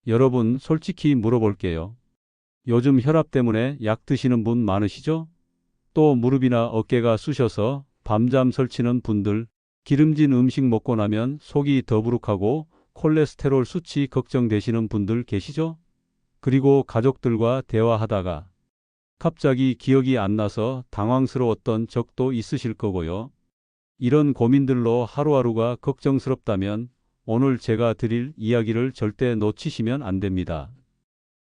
여러분, 솔직히 물어볼게요. 요즘 혈압 때문에 약 드시는 분 많으시죠? 또 무릎이나 어깨가 쑤셔서 밤잠 설치는 분들, 기름진 음식 먹고 나면 속이 더부룩하고 콜레스테롤 수치 걱정되시는 분들 계시죠? 그리고 가족들과 대화하다가 갑자기 기억이 안 나서 당황스러웠던 적도 있으실 거고요. 이런 고민들로 하루하루가 걱정스럽다면 오늘 제가 드릴 이야기를 절대 놓치시면 안 됩니다.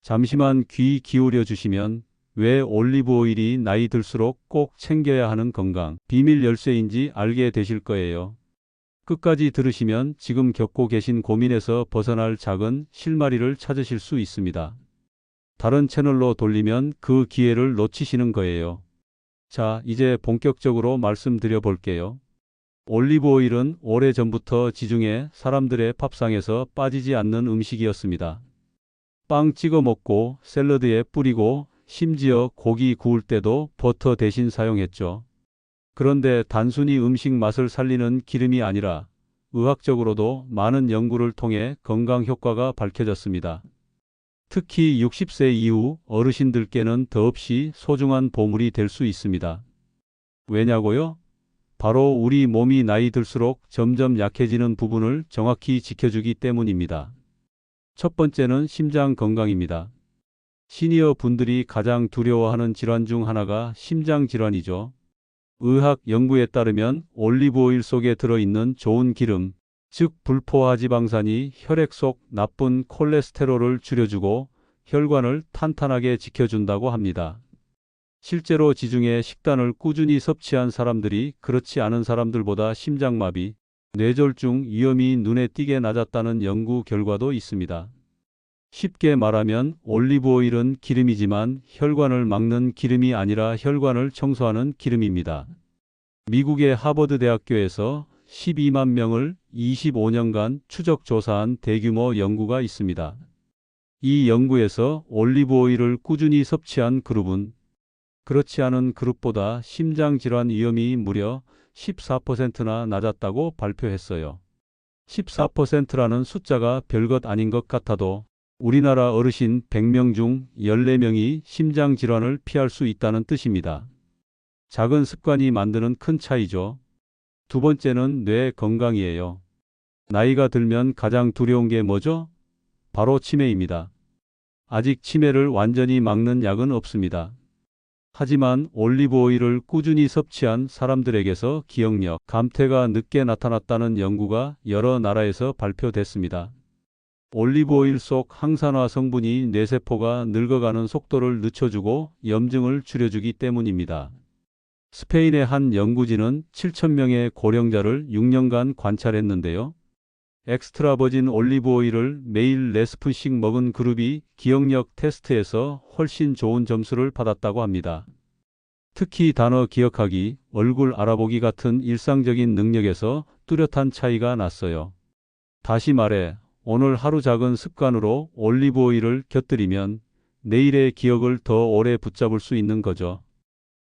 잠시만 귀 기울여 주시면 왜 올리브 오일이 나이 들수록 꼭 챙겨야 하는 건강 비밀 열쇠인지 알게 되실 거예요. 끝까지 들으시면 지금 겪고 계신 고민에서 벗어날 작은 실마리를 찾으실 수 있습니다. 다른 채널로 돌리면 그 기회를 놓치시는 거예요. 자, 이제 본격적으로 말씀드려 볼게요. 올리브 오일은 오래전부터 지중해 사람들의 밥상에서 빠지지 않는 음식이었습니다. 빵 찍어 먹고 샐러드에 뿌리고 심지어 고기 구울 때도 버터 대신 사용했죠. 그런데 단순히 음식 맛을 살리는 기름이 아니라 의학적으로도 많은 연구를 통해 건강 효과가 밝혀졌습니다. 특히 60세 이후 어르신들께는 더없이 소중한 보물이 될 수 있습니다. 왜냐고요? 바로 우리 몸이 나이 들수록 점점 약해지는 부분을 정확히 지켜주기 때문입니다. 첫 번째는 심장 건강입니다. 시니어 분들이 가장 두려워하는 질환 중 하나가 심장 질환이죠. 의학 연구에 따르면 올리브 오일 속에 들어있는 좋은 기름, 즉 불포화지방산이 혈액 속 나쁜 콜레스테롤을 줄여주고 혈관을 탄탄하게 지켜준다고 합니다. 실제로 지중해 식단을 꾸준히 섭취한 사람들이 그렇지 않은 사람들보다 심장마비, 뇌졸중 위험이 눈에 띄게 낮았다는 연구 결과도 있습니다. 쉽게 말하면 올리브 오일은 기름이지만 혈관을 막는 기름이 아니라 혈관을 청소하는 기름입니다. 미국의 하버드 대학교에서 12만 명을 25년간 추적 조사한 대규모 연구가 있습니다. 이 연구에서 올리브 오일을 꾸준히 섭취한 그룹은 그렇지 않은 그룹보다 심장질환 위험이 무려 14%나 낮았다고 발표했어요. 14%라는 숫자가 별것 아닌 것 같아도 우리나라 어르신 100명 중 14명이 심장질환을 피할 수 있다는 뜻입니다. 작은 습관이 만드는 큰 차이죠. 두 번째는 뇌 건강이에요. 나이가 들면 가장 두려운 게 뭐죠? 바로 치매입니다. 아직 치매를 완전히 막는 약은 없습니다. 하지만 올리브 오일을 꾸준히 섭취한 사람들에게서 기억력, 감퇴가 늦게 나타났다는 연구가 여러 나라에서 발표됐습니다. 올리브 오일 속 항산화 성분이 뇌세포가 늙어가는 속도를 늦춰주고 염증을 줄여주기 때문입니다. 스페인의 한 연구진은 7,000명의 고령자를 6년간 관찰했는데요. 엑스트라 버진 올리브 오일을 매일 4스푼씩 먹은 그룹이 기억력 테스트에서 훨씬 좋은 점수를 받았다고 합니다. 특히 단어 기억하기, 얼굴 알아보기 같은 일상적인 능력에서 뚜렷한 차이가 났어요. 다시 말해, 오늘 하루 작은 습관으로 올리브 오일을 곁들이면 내일의 기억을 더 오래 붙잡을 수 있는 거죠.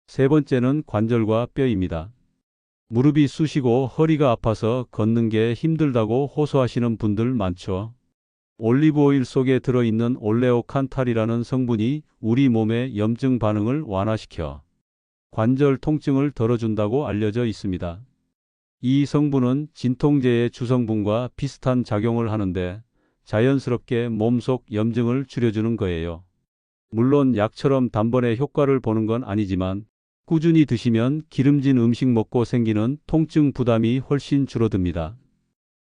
세 번째는 관절과 뼈입니다. 무릎이 쑤시고 허리가 아파서 걷는 게 힘들다고 호소하시는 분들 많죠. 올리브 오일 속에 들어있는 올레오칸탈이라는 성분이 우리 몸의 염증 반응을 완화시켜 관절 통증을 덜어준다고 알려져 있습니다. 이 성분은 진통제의 주성분과 비슷한 작용을 하는데 자연스럽게 몸속 염증을 줄여주는 거예요. 물론 약처럼 단번에 효과를 보는 건 아니지만 꾸준히 드시면 기름진 음식 먹고 생기는 통증 부담이 훨씬 줄어듭니다.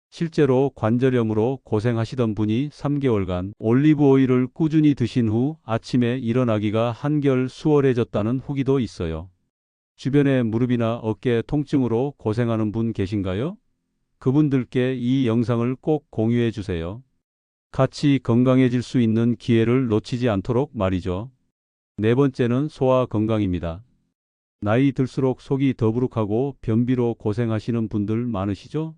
실제로 관절염으로 고생하시던 분이 3개월간 올리브 오일을 꾸준히 드신 후 아침에 일어나기가 한결 수월해졌다는 후기도 있어요. 주변에 무릎이나 어깨 통증으로 고생하는 분 계신가요? 그분들께 이 영상을 꼭 공유해 주세요. 같이 건강해질 수 있는 기회를 놓치지 않도록 말이죠. 네 번째는 소화 건강입니다. 나이 들수록 속이 더부룩하고 변비로 고생하시는 분들 많으시죠?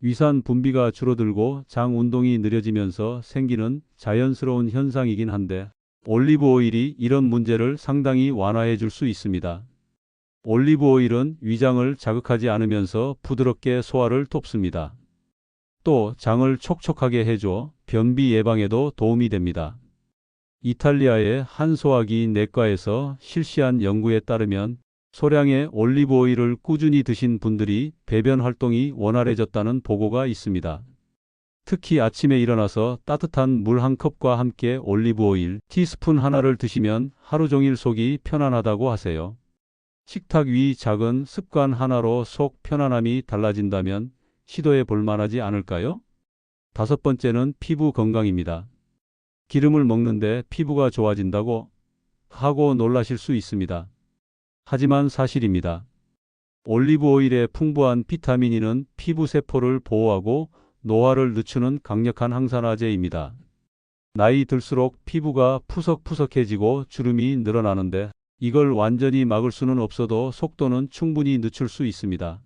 위산 분비가 줄어들고 장 운동이 느려지면서 생기는 자연스러운 현상이긴 한데 올리브 오일이 이런 문제를 상당히 완화해 줄 수 있습니다. 올리브 오일은 위장을 자극하지 않으면서 부드럽게 소화를 돕습니다. 또 장을 촉촉하게 해줘 변비 예방에도 도움이 됩니다. 이탈리아의 한 소화기 내과에서 실시한 연구에 따르면 소량의 올리브 오일을 꾸준히 드신 분들이 배변 활동이 원활해졌다는 보고가 있습니다. 특히 아침에 일어나서 따뜻한 물 한 컵과 함께 올리브 오일 티스푼 하나를 드시면 하루 종일 속이 편안하다고 하세요. 식탁 위 작은 습관 하나로 속 편안함이 달라진다면 시도해 볼 만하지 않을까요? 다섯 번째는 피부 건강입니다. 기름을 먹는데 피부가 좋아진다고 하고 놀라실 수 있습니다. 하지만 사실입니다. 올리브 오일의 풍부한 비타민 E는 피부 세포를 보호하고 노화를 늦추는 강력한 항산화제입니다. 나이 들수록 피부가 푸석푸석해지고 주름이 늘어나는데 이걸 완전히 막을 수는 없어도 속도는 충분히 늦출 수 있습니다.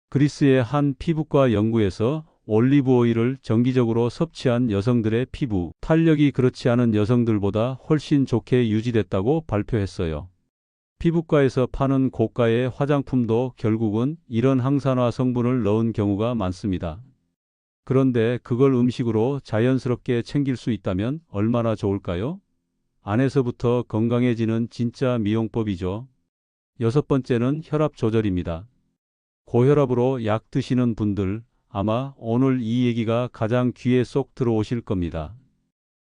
그리스의 한 피부과 연구에서 올리브 오일을 정기적으로 섭취한 여성들의 피부 탄력이 그렇지 않은 여성들보다 훨씬 좋게 유지됐다고 발표했어요. 피부과에서 파는 고가의 화장품도 결국은 이런 항산화 성분을 넣은 경우가 많습니다. 그런데 그걸 음식으로 자연스럽게 챙길 수 있다면 얼마나 좋을까요? 안에서부터 건강해지는 진짜 미용법이죠. 여섯 번째는 혈압 조절입니다. 고혈압으로 약 드시는 분들 아마 오늘 이 얘기가 가장 귀에 쏙 들어오실 겁니다.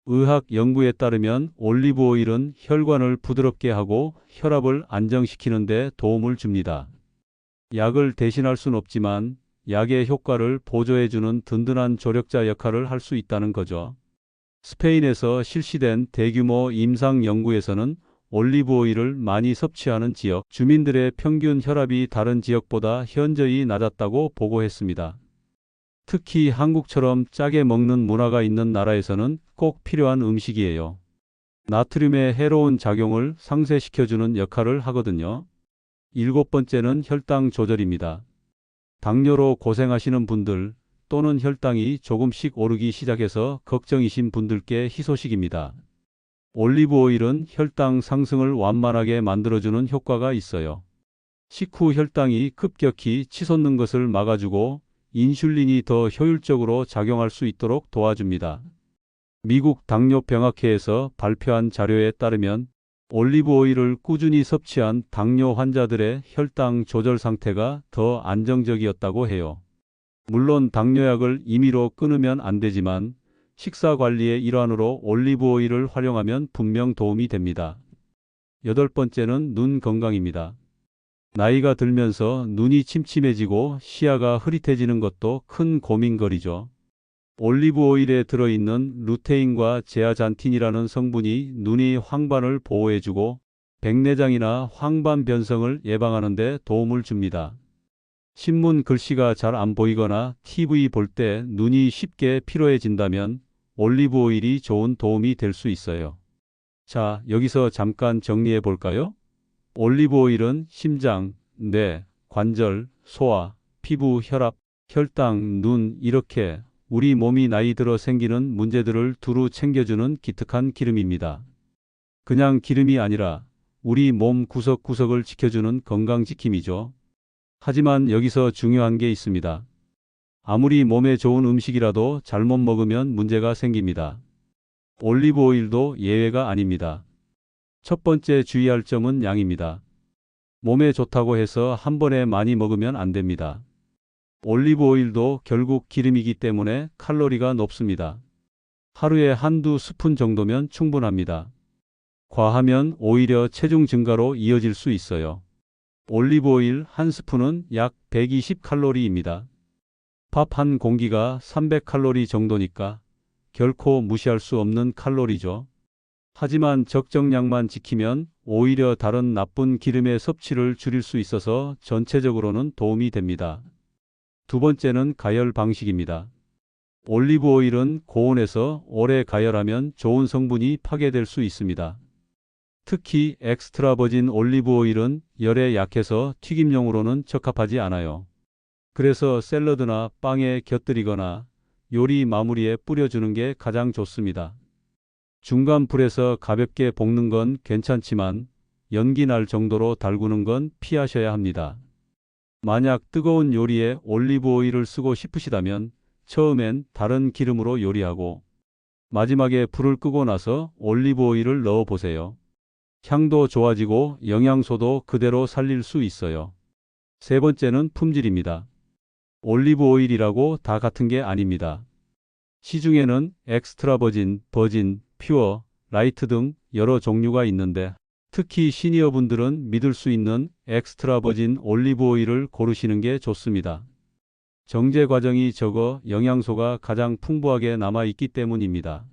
의학 연구에 따르면 올리브 오일은 혈관을 부드럽게 하고 혈압을 안정시키는 데 도움을 줍니다. 약을 대신할 순 없지만 약의 효과를 보조해주는 든든한 조력자 역할을 할 수 있다는 거죠. 스페인에서 실시된 대규모 임상 연구에서는 올리브 오일을 많이 섭취하는 지역 주민들의 평균 혈압이 다른 지역보다 현저히 낮았다고 보고했습니다. 특히 한국처럼 짜게 먹는 문화가 있는 나라에서는 꼭 필요한 음식이에요. 나트륨의 해로운 작용을 상쇄시켜주는 역할을 하거든요. 일곱 번째는 혈당 조절입니다. 당뇨로 고생하시는 분들 또는 혈당이 조금씩 오르기 시작해서 걱정이신 분들께 희소식입니다. 올리브 오일은 혈당 상승을 완만하게 만들어주는 효과가 있어요. 식후 혈당이 급격히 치솟는 것을 막아주고 인슐린이 더 효율적으로 작용할 수 있도록 도와줍니다. 미국 당뇨병학회에서 발표한 자료에 따르면 올리브 오일을 꾸준히 섭취한 당뇨 환자들의 혈당 조절 상태가 더 안정적이었다고 해요. 물론 당뇨약을 임의로 끊으면 안 되지만 식사 관리의 일환으로 올리브 오일을 활용하면 분명 도움이 됩니다. 여덟 번째는 눈 건강입니다. 나이가 들면서 눈이 침침해지고 시야가 흐릿해지는 것도 큰 고민거리죠. 올리브 오일에 들어있는 루테인과 제아잔틴이라는 성분이 눈의 황반을 보호해주고 백내장이나 황반 변성을 예방하는 데 도움을 줍니다. 신문 글씨가 잘 안 보이거나 TV 볼 때 눈이 쉽게 피로해진다면 올리브 오일이 좋은 도움이 될 수 있어요. 자, 여기서 잠깐 정리해 볼까요? 올리브 오일은 심장, 뇌, 관절, 소화, 피부, 혈압, 혈당, 눈 이렇게 우리 몸이 나이 들어 생기는 문제들을 두루 챙겨주는 기특한 기름입니다. 그냥 기름이 아니라 우리 몸 구석구석을 지켜주는 건강지킴이죠. 하지만 여기서 중요한 게 있습니다. 아무리 몸에 좋은 음식이라도 잘못 먹으면 문제가 생깁니다. 올리브 오일도 예외가 아닙니다. 첫 번째 주의할 점은 양입니다. 몸에 좋다고 해서 한 번에 많이 먹으면 안 됩니다. 올리브 오일도 결국 기름이기 때문에 칼로리가 높습니다. 하루에 한두 스푼 정도면 충분합니다. 과하면 오히려 체중 증가로 이어질 수 있어요. 올리브 오일 한 스푼은 약 120칼로리입니다. 밥 한 공기가 300칼로리 정도니까 결코 무시할 수 없는 칼로리죠. 하지만 적정량만 지키면 오히려 다른 나쁜 기름의 섭취를 줄일 수 있어서 전체적으로는 도움이 됩니다. 두 번째는 가열 방식입니다. 올리브 오일은 고온에서 오래 가열하면 좋은 성분이 파괴될 수 있습니다. 특히 엑스트라 버진 올리브 오일은 열에 약해서 튀김용으로는 적합하지 않아요. 그래서 샐러드나 빵에 곁들이거나 요리 마무리에 뿌려주는 게 가장 좋습니다. 중간 불에서 가볍게 볶는 건 괜찮지만 연기 날 정도로 달구는 건 피하셔야 합니다. 만약 뜨거운 요리에 올리브 오일을 쓰고 싶으시다면 처음엔 다른 기름으로 요리하고 마지막에 불을 끄고 나서 올리브 오일을 넣어 보세요. 향도 좋아지고 영양소도 그대로 살릴 수 있어요. 세 번째는 품질입니다. 올리브 오일이라고 다 같은 게 아닙니다. 시중에는 엑스트라 버진, 버진, 퓨어, 라이트 등 여러 종류가 있는데 특히 시니어분들은 믿을 수 있는 엑스트라 버진 올리브 오일을 고르시는 게 좋습니다. 정제 과정이 적어 영양소가 가장 풍부하게 남아있기 때문입니다.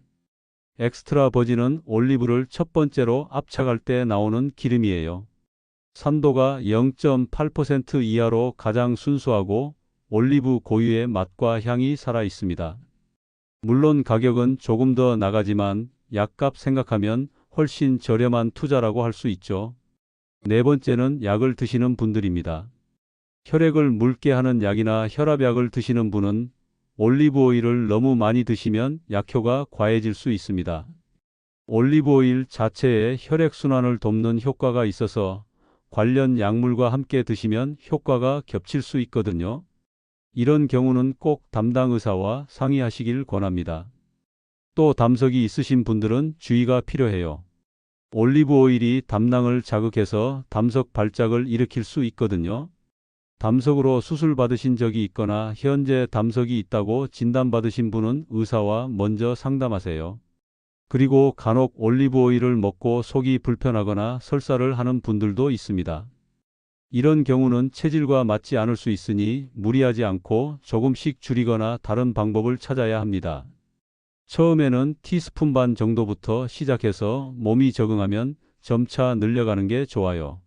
엑스트라 버진은 올리브를 첫 번째로 압착할 때 나오는 기름이에요. 산도가 0.8% 이하로 가장 순수하고 올리브 고유의 맛과 향이 살아 있습니다. 물론 가격은 조금 더 나가지만 약값 생각하면 훨씬 저렴한 투자라고 할 수 있죠. 네 번째는 약을 드시는 분들입니다. 혈액을 묽게 하는 약이나 혈압약을 드시는 분은 올리브 오일을 너무 많이 드시면 약효가 과해질 수 있습니다. 올리브 오일 자체에 혈액순환을 돕는 효과가 있어서 관련 약물과 함께 드시면 효과가 겹칠 수 있거든요. 이런 경우는 꼭 담당 의사와 상의하시길 권합니다. 또 담석이 있으신 분들은 주의가 필요해요. 올리브 오일이 담낭을 자극해서 담석 발작을 일으킬 수 있거든요. 담석으로 수술 받으신 적이 있거나 현재 담석이 있다고 진단받으신 분은 의사와 먼저 상담하세요. 그리고 간혹 올리브 오일을 먹고 속이 불편하거나 설사를 하는 분들도 있습니다. 이런 경우는 체질과 맞지 않을 수 있으니 무리하지 않고 조금씩 줄이거나 다른 방법을 찾아야 합니다. 처음에는 티스푼 반 정도부터 시작해서 몸이 적응하면 점차 늘려가는 게 좋아요.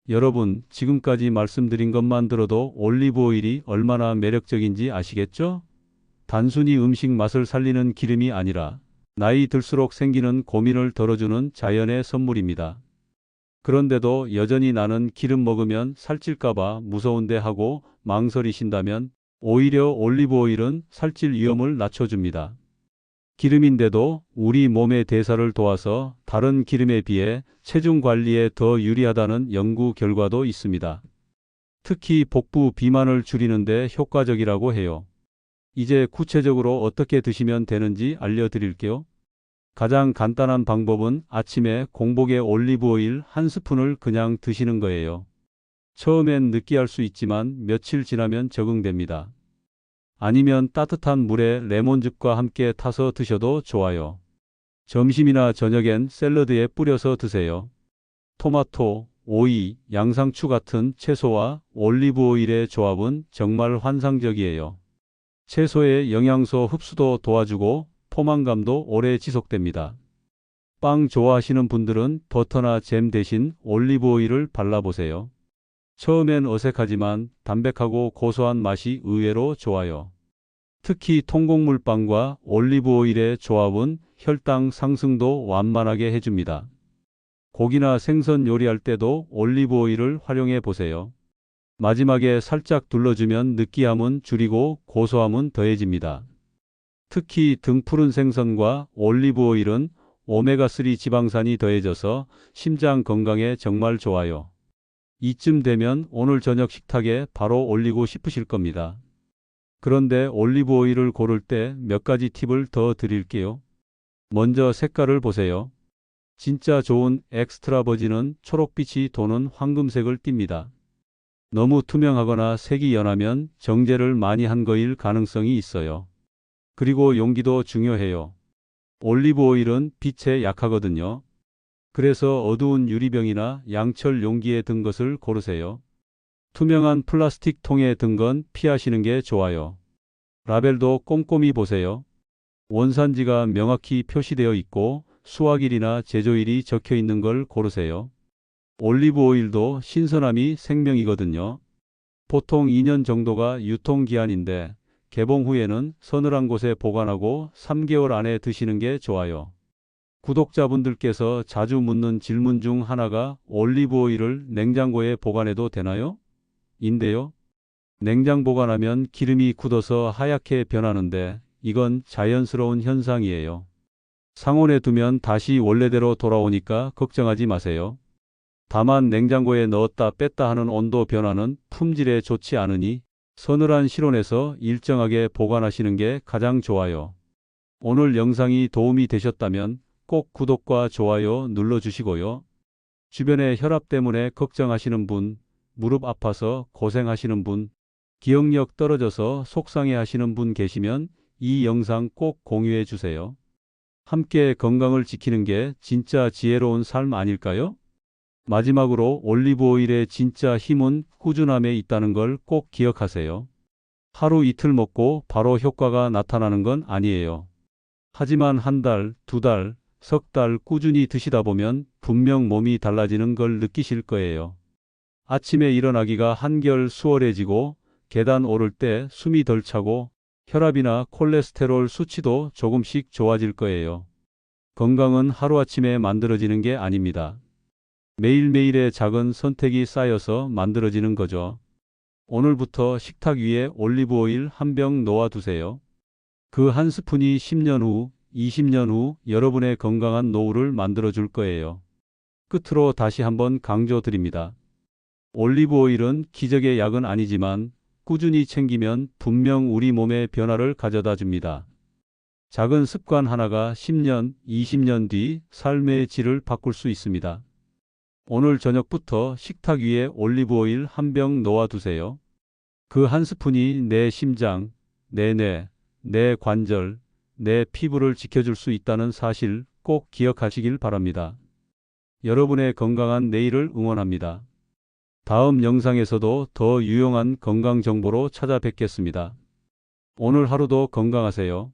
여러분, 지금까지 말씀드린 것만 들어도 올리브 오일이 얼마나 매력적인지 아시겠죠? 단순히 음식 맛을 살리는 기름이 아니라 나이 들수록 생기는 고민을 덜어주는 자연의 선물입니다. 그런데도 여전히 나는 기름 먹으면 살찔까봐 무서운데 하고 망설이신다면 오히려 올리브 오일은 살찔 위험을 낮춰줍니다. 기름인데도 우리 몸의 대사를 도와서 다른 기름에 비해 체중 관리에 더 유리하다는 연구 결과도 있습니다. 특히 복부 비만을 줄이는 데 효과적이라고 해요. 이제 구체적으로 어떻게 드시면 되는지 알려드릴게요. 가장 간단한 방법은 아침에 공복에 올리브 오일 한 스푼을 그냥 드시는 거예요. 처음엔 느끼할 수 있지만 며칠 지나면 적응됩니다. 아니면 따뜻한 물에 레몬즙과 함께 타서 드셔도 좋아요. 점심이나 저녁엔 샐러드에 뿌려서 드세요. 토마토, 오이, 양상추 같은 채소와 올리브 오일의 조합은 정말 환상적이에요. 채소의 영양소 흡수도 도와주고 포만감도 오래 지속됩니다. 빵 좋아하시는 분들은 버터나 잼 대신 올리브 오일을 발라보세요. 처음엔 어색하지만 담백하고 고소한 맛이 의외로 좋아요. 특히 통곡물빵과 올리브 오일의 조합은 혈당 상승도 완만하게 해줍니다. 고기나 생선 요리할 때도 올리브 오일을 활용해 보세요. 마지막에 살짝 둘러주면 느끼함은 줄이고 고소함은 더해집니다. 특히 등푸른 생선과 올리브 오일은 오메가3 지방산이 더해져서 심장 건강에 정말 좋아요. 이쯤 되면 오늘 저녁 식탁에 바로 올리고 싶으실 겁니다. 그런데 올리브 오일을 고를 때 몇 가지 팁을 더 드릴게요. 먼저 색깔을 보세요. 진짜 좋은 엑스트라 버진은 초록빛이 도는 황금색을 띱니다. 너무 투명하거나 색이 연하면 정제를 많이 한 거일 가능성이 있어요. 그리고 용기도 중요해요. 올리브 오일은 빛에 약하거든요. 그래서 어두운 유리병이나 양철 용기에 든 것을 고르세요. 투명한 플라스틱 통에 든 건 피하시는 게 좋아요. 라벨도 꼼꼼히 보세요. 원산지가 명확히 표시되어 있고 수확일이나 제조일이 적혀 있는 걸 고르세요. 올리브 오일도 신선함이 생명이거든요. 보통 2년 정도가 유통기한인데 개봉 후에는 서늘한 곳에 보관하고 3개월 안에 드시는 게 좋아요. 구독자분들께서 자주 묻는 질문 중 하나가 올리브 오일을 냉장고에 보관해도 되나요? 인데요. 냉장 보관하면 기름이 굳어서 하얗게 변하는데 이건 자연스러운 현상이에요. 상온에 두면 다시 원래대로 돌아오니까 걱정하지 마세요. 다만 냉장고에 넣었다 뺐다 하는 온도 변화는 품질에 좋지 않으니 서늘한 실온에서 일정하게 보관하시는 게 가장 좋아요. 오늘 영상이 도움이 되셨다면 꼭 구독과 좋아요 눌러주시고요. 주변에 혈압 때문에 걱정하시는 분, 무릎 아파서 고생하시는 분, 기억력 떨어져서 속상해 하시는 분 계시면 이 영상 꼭 공유해 주세요. 함께 건강을 지키는 게 진짜 지혜로운 삶 아닐까요? 마지막으로 올리브 오일의 진짜 힘은 꾸준함에 있다는 걸 꼭 기억하세요. 하루 이틀 먹고 바로 효과가 나타나는 건 아니에요. 하지만 한 달, 두 달, 석 달 꾸준히 드시다 보면 분명 몸이 달라지는 걸 느끼실 거예요. 아침에 일어나기가 한결 수월해지고 계단 오를 때 숨이 덜 차고 혈압이나 콜레스테롤 수치도 조금씩 좋아질 거예요. 건강은 하루아침에 만들어지는 게 아닙니다. 매일매일의 작은 선택이 쌓여서 만들어지는 거죠. 오늘부터 식탁 위에 올리브 오일 한 병 놓아두세요. 그 한 스푼이 10년 후, 20년 후 여러분의 건강한 노후를 만들어줄 거예요. 끝으로 다시 한번 강조드립니다. 올리브 오일은 기적의 약은 아니지만 꾸준히 챙기면 분명 우리 몸에 변화를 가져다 줍니다. 작은 습관 하나가 10년, 20년 뒤 삶의 질을 바꿀 수 있습니다. 오늘 저녁부터 식탁 위에 올리브 오일 한 병 놓아두세요. 그 한 스푼이 내 심장, 내 뇌, 내 관절, 내 피부를 지켜줄 수 있다는 사실 꼭 기억하시길 바랍니다. 여러분의 건강한 내일을 응원합니다. 다음 영상에서도 더 유용한 건강 정보로 찾아뵙겠습니다. 오늘 하루도 건강하세요.